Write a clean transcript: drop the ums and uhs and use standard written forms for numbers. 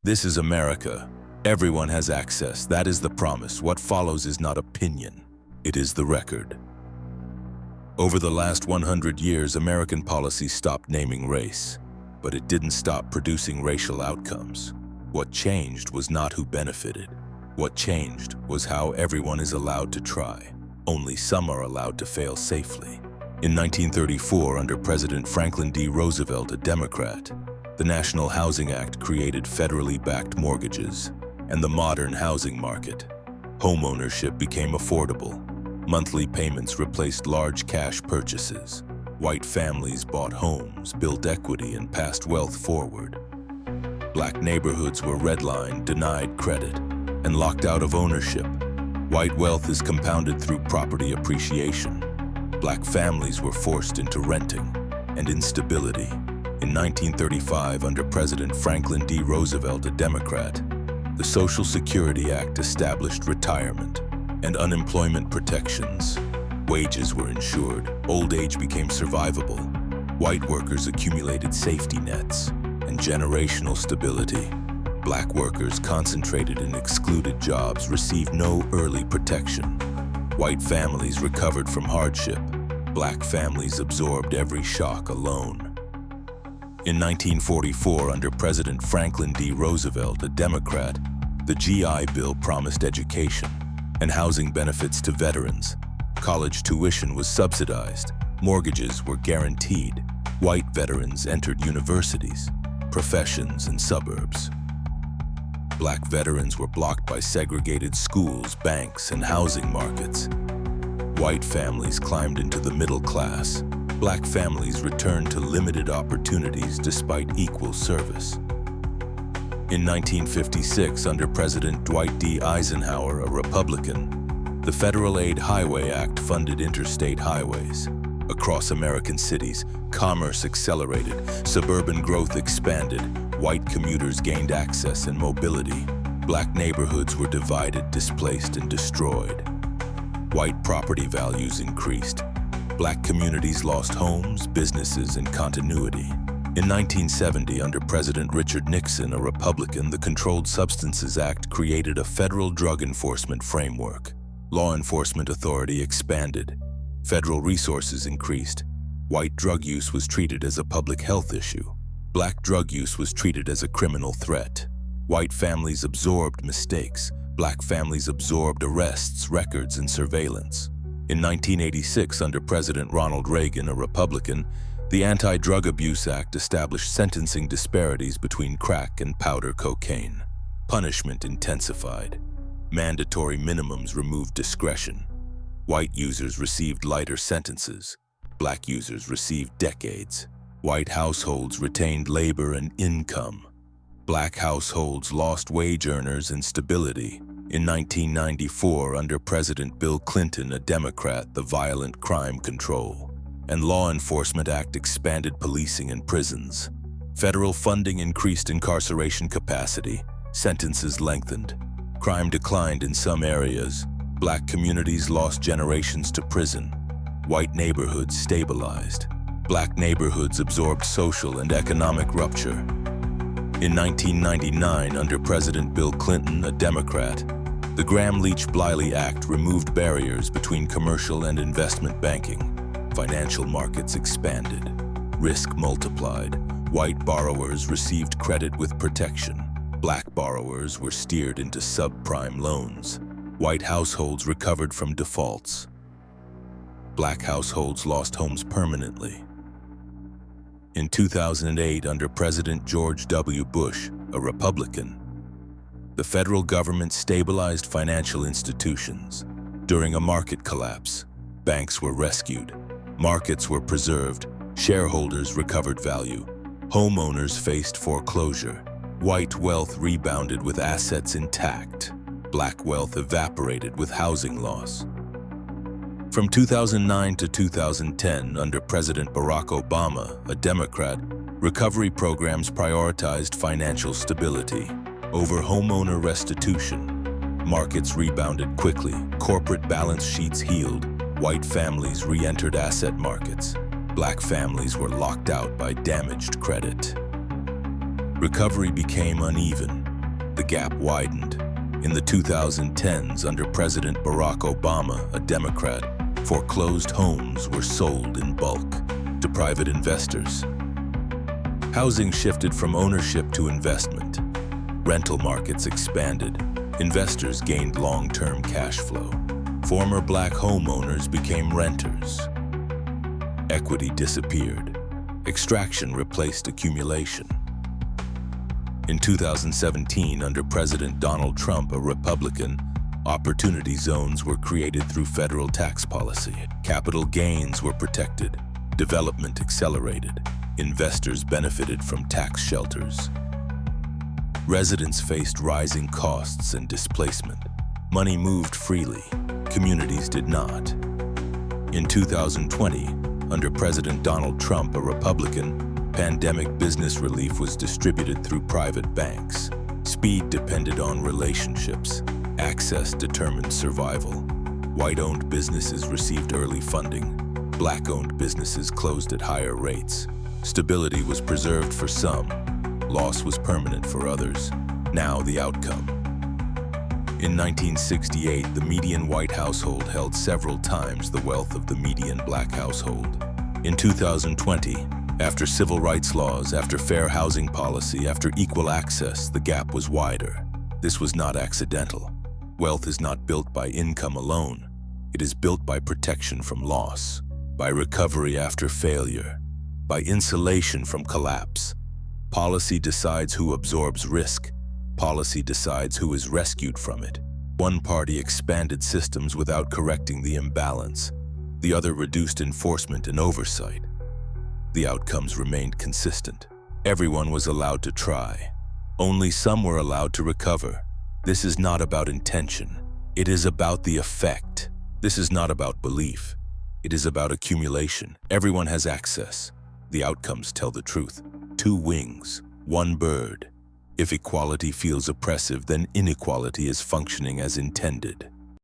This is America. Everyone has access. That is the promise. What follows is not opinion. It is the record. Over the last 100 years, American policy stopped naming race, but it didn't stop producing racial outcomes. What changed was not who benefited. What changed was how everyone is allowed to try. Only some are allowed to fail safely. In 1934, under President Franklin D. Roosevelt, a Democrat, the National Housing Act created federally backed mortgages and the modern housing market. Homeownership became affordable. Monthly payments replaced large cash purchases. White families bought homes, built equity, and passed wealth forward. Black neighborhoods were redlined, denied credit, and locked out of ownership. White wealth is compounded through property appreciation. Black families were forced into renting and instability. In 1935, under President Franklin D. Roosevelt, a Democrat, the Social Security Act established retirement and unemployment protections. Wages were insured, old age became survivable, white workers accumulated safety nets and generational stability. Black workers concentrated in excluded jobs received no early protection. White families recovered from hardship. Black families absorbed every shock alone. In 1944, under President Franklin D. Roosevelt, a Democrat, the GI Bill promised education and housing benefits to veterans. College tuition was subsidized. Mortgages were guaranteed. White veterans entered universities, professions, and suburbs. Black veterans were blocked by segregated schools, banks, and housing markets. White families climbed into the middle class. Black families returned to limited opportunities despite equal service. In 1956, under President Dwight D. Eisenhower, a Republican, the Federal Aid Highway Act funded interstate highways. Across American cities, commerce accelerated, suburban growth expanded, white commuters gained access and mobility. Black neighborhoods were divided, displaced, and destroyed. White property values increased. Black communities lost homes, businesses, and continuity. In 1970, under President Richard Nixon, a Republican, the Controlled Substances Act created a federal drug enforcement framework. Law enforcement authority expanded. Federal resources increased. White drug use was treated as a public health issue. Black drug use was treated as a criminal threat. White families absorbed mistakes. Black families absorbed arrests, records, and surveillance. In 1986, under President Ronald Reagan, a Republican, the Anti-Drug Abuse Act established sentencing disparities between crack and powder cocaine. Punishment intensified. Mandatory minimums removed discretion. White users received lighter sentences. Black users received decades. White households retained labor and income. Black households lost wage earners and stability. In 1994, under President Bill Clinton, a Democrat, the Violent Crime Control and Law Enforcement Act expanded policing and prisons. Federal funding increased incarceration capacity. Sentences lengthened. Crime declined in some areas. Black communities lost generations to prison. White neighborhoods stabilized. Black neighborhoods absorbed social and economic rupture. In 1999, under President Bill Clinton, a Democrat, the Gramm-Leach-Bliley Act removed barriers between commercial and investment banking. Financial markets expanded. Risk multiplied. White borrowers received credit with protection. Black borrowers were steered into subprime loans. White households recovered from defaults. Black households lost homes permanently. In 2008, under President George W. Bush, a Republican, the federal government stabilized financial institutions. During a market collapse, banks were rescued, markets were preserved, shareholders recovered value, homeowners faced foreclosure, white wealth rebounded with assets intact, black wealth evaporated with housing loss. From 2009 to 2010, under President Barack Obama, a Democrat, recovery programs prioritized financial stability over homeowner restitution. Markets rebounded quickly, corporate balance sheets healed, white families re-entered asset markets, black families were locked out by damaged credit. Recovery became uneven. The gap widened. In the 2010s, under President Barack Obama, a Democrat, foreclosed homes were sold in bulk to private investors. Housing shifted from ownership to investment. Rental markets expanded. Investors gained long-term cash flow. Former black homeowners became renters. Equity disappeared. Extraction replaced accumulation. In 2017, under President Donald Trump, a Republican, opportunity zones were created through federal tax policy. Capital gains were protected. Development accelerated. Investors benefited from tax shelters. Residents faced rising costs and displacement. Money moved freely. Communities did not. In 2020, under President Donald Trump, a Republican, pandemic business relief was distributed through private banks. Speed depended on relationships. Access determined survival. White-owned businesses received early funding. Black-owned businesses closed at higher rates. Stability was preserved for some. Loss was permanent for others. Now the outcome. In 1968, the median white household held several times the wealth of the median black household. In 2020, after civil rights laws, after fair housing policy, after equal access, the gap was wider. This was not accidental. Wealth is not built by income alone. It is built by protection from loss, by recovery after failure, by insulation from collapse. Policy decides who absorbs risk. Policy decides who is rescued from it. One party expanded systems without correcting the imbalance. The other reduced enforcement and oversight. The outcomes remained consistent. Everyone was allowed to try. Only some were allowed to recover. This is not about intention. It is about the effect. This is not about belief. It is about accumulation. Everyone has access. The outcomes tell the truth. 2 wings, 1 bird. If equality feels oppressive, then inequality is functioning as intended.